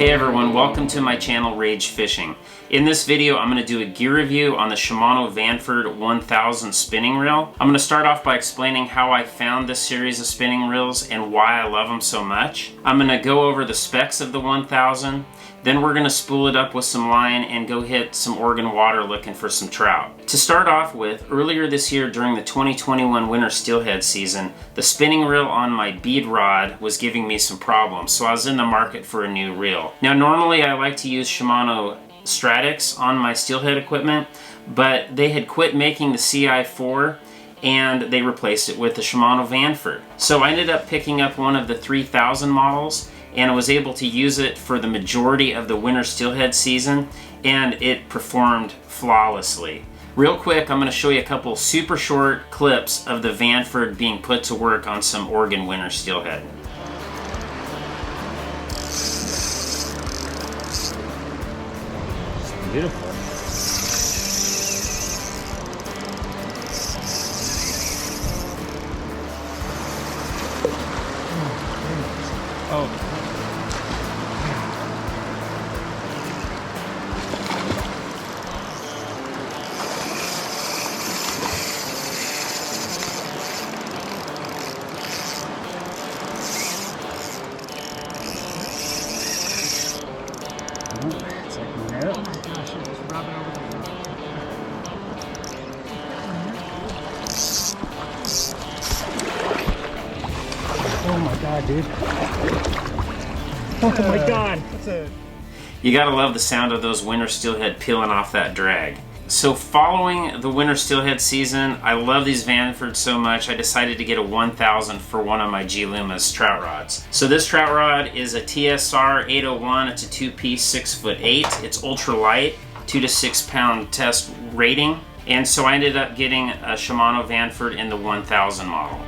Hey everyone, welcome to my channel Rage Fishing. In this video I'm going to do a gear review on the Shimano Vanford 1000 spinning reel. I'm going to start off by explaining how I found this series of spinning reels and why I love them so much. I'm going to go over the specs of the 1000, then we're going to spool it up with some line and go hit some Oregon water looking for some trout. To start off with, earlier this year during the 2021 winter steelhead season, the spinning reel on my bead rod was giving me some problems, so I was in the market for a new reel. Now normally I like to use Shimano Stratics on my steelhead equipment, but they had quit making the CI4 and they replaced it with the Shimano Vanford. So I ended up picking up one of the 3000 models and I was able to use it for the majority of the winter steelhead season, and it performed flawlessly. Real quick, I'm going to show you a couple super short clips of the Vanford being put to work on some Oregon winter steelhead. Beautiful. Oh. It's like no. Gosh, it was rubbing over the road. Oh my god, dude. Oh my god. You gotta love the sound of those winter steelhead peeling off that drag. So following the winter steelhead season, I love these Vanfords so much, I decided to get a 1000 for one of my G Luma's trout rods. So this trout rod is a TSR 801, it's a two-piece 6'8". It's ultra light, 2 to 6 pound test rating. And so I ended up getting a Shimano Vanford in the 1000 model.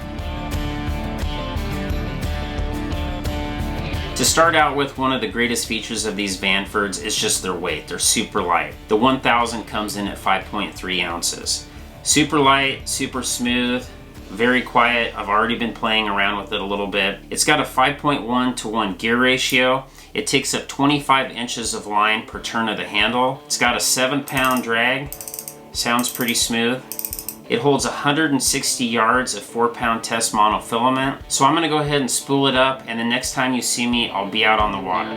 To start out with, one of the greatest features of these Vanfords is just their weight. They're super light. The 1000 comes in at 5.3 ounces. Super light, super smooth, very quiet. I've already been playing around with it a little bit. It's got a 5.1 to 1 gear ratio. It takes up 25 inches of line per turn of the handle. It's got a 7-pound drag. Sounds pretty smooth. It holds 160 yards of 4-pound test monofilament. So I'm going to go ahead and spool it up, and the next time you see me, I'll be out on the water.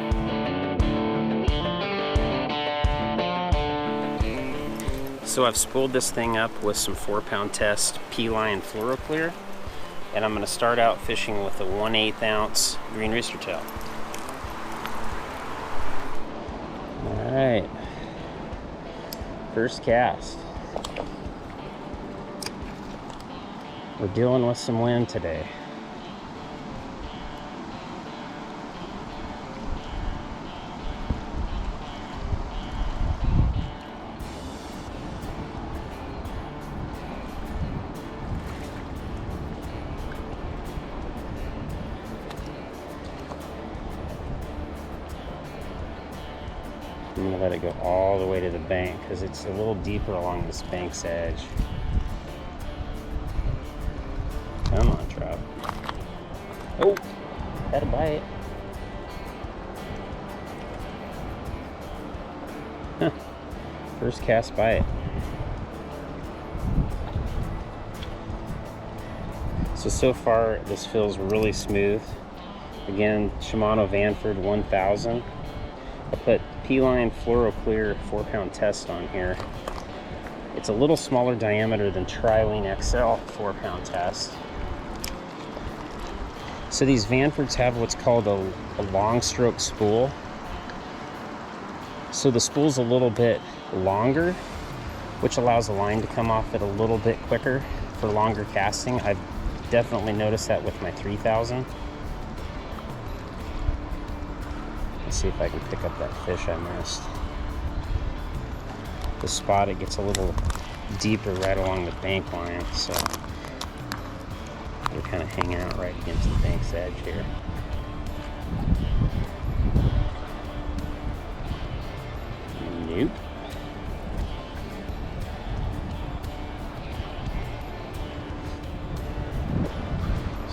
So I've spooled this thing up with some 4-pound test P-line FLUOROCLEAR, and I'm going to start out fishing with a 1/8 ounce green rooster tail. All right, first cast. We're dealing with some wind today. I'm going to let it go all the way to the bank because it's a little deeper along this bank's edge. Come on, Trout. Oh, had a bite. Huh. First cast bite. So far this feels really smooth. Again, Shimano Vanford 1000. I put P-line FLUOROCLEAR 4-pound test on here. It's a little smaller diameter than Trilene XL 4-pound test. So these Vanfords have what's called a long stroke spool. So the spool's a little bit longer, which allows the line to come off it a little bit quicker for longer casting. I've definitely noticed that with my 3000. Let's see if I can pick up that fish I missed. The spot, it gets a little deeper right along the bank line, so we're kind of hanging out right against the bank's edge here. Nope.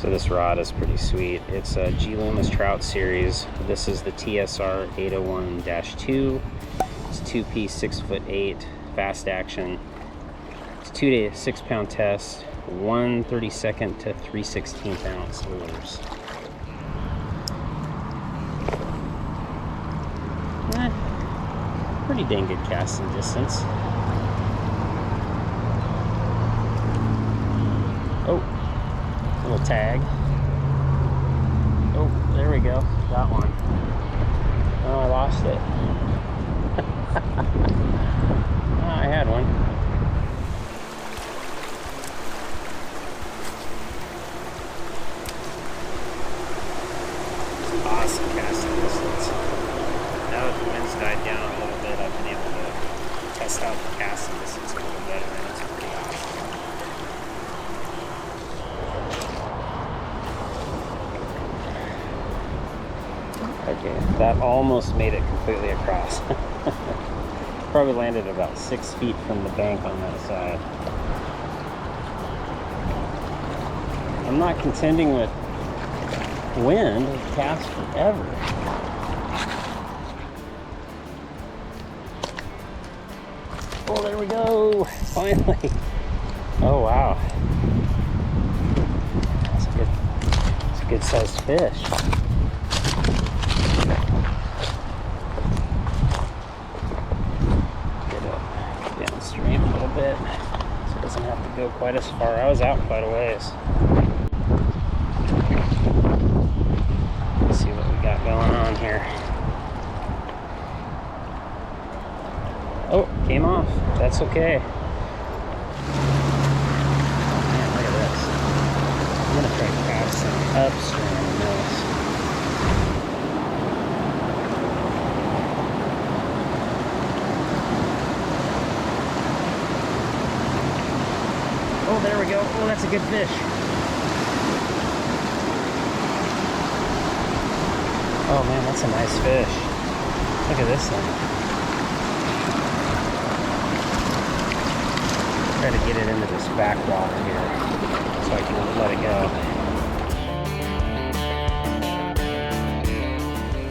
So this rod is pretty sweet. It's a G Loomis Trout series. This is the TSR 801-2. It's 2-piece, 6'8", fast action. It's 2 to 6 pound test, 1/32 to 3/16 ounce lures. Pretty dang good casting distance. Oh, little tag. Oh, there we go. Got one. Oh, I lost it. Oh, I had one. Awesome casting distance. Now that the wind's died down a little bit, I've been able to test out the casting distance a little better, and it's pretty awesome. Okay, that almost made it completely across. Probably landed about 6 feet from the bank on that side. I'm not contending with wind, it casts forever. Oh, there we go, finally. Oh, wow. That's a good sized fish. Get it downstream a little bit so it doesn't have to go quite as far. I was out quite a ways. Let's see what we got going on here. Oh, came off. That's okay. Man, look at this. I'm gonna try to cast some upstream on this. Oh, there we go. Oh, that's a good fish. Oh man, that's a nice fish. Look at this thing. Try to get it into this backwater here so I can let it go.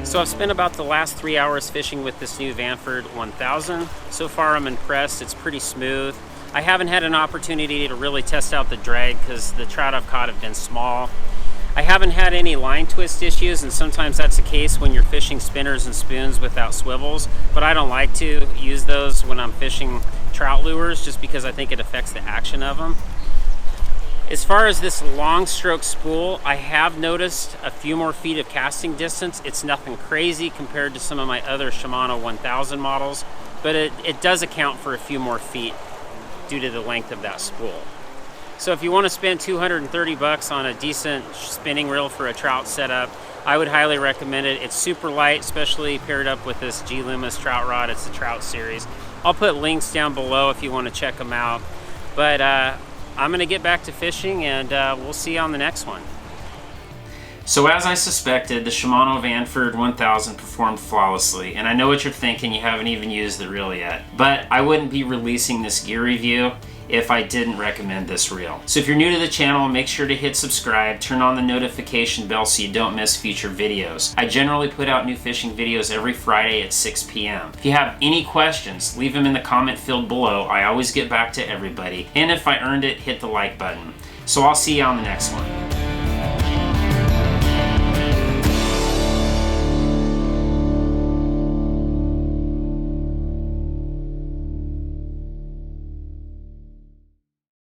So I've spent about the last 3 hours fishing with this new Vanford 1000. So far I'm impressed. It's pretty smooth. I haven't had an opportunity to really test out the drag because the trout I've caught have been small. I haven't had any line twist issues, and sometimes that's the case when you're fishing spinners and spoons without swivels, but I don't like to use those when I'm fishing trout lures just because I think it affects the action of them. As far as this long stroke spool, I have noticed a few more feet of casting distance. It's nothing crazy compared to some of my other Shimano 1000 models, but it does account for a few more feet due to the length of that spool. So if you want to spend 230 bucks on a decent spinning reel for a trout setup, I would highly recommend it. It's super light, especially paired up with this G Loomis trout rod. It's the Trout series. I'll put links down below if you want to check them out. But I'm going to get back to fishing, and we'll see you on the next one. So as I suspected, the Shimano Vanford 1000 performed flawlessly, and I know what you're thinking, you haven't even used the reel yet. But I wouldn't be releasing this gear review if I didn't recommend this reel. So if you're new to the channel, make sure to hit subscribe, turn on the notification bell so you don't miss future videos. I generally put out new fishing videos every Friday at 6 p.m. If you have any questions, leave them in the comment field below. I always get back to everybody. And if I earned it, hit the like button. So I'll see you on the next one.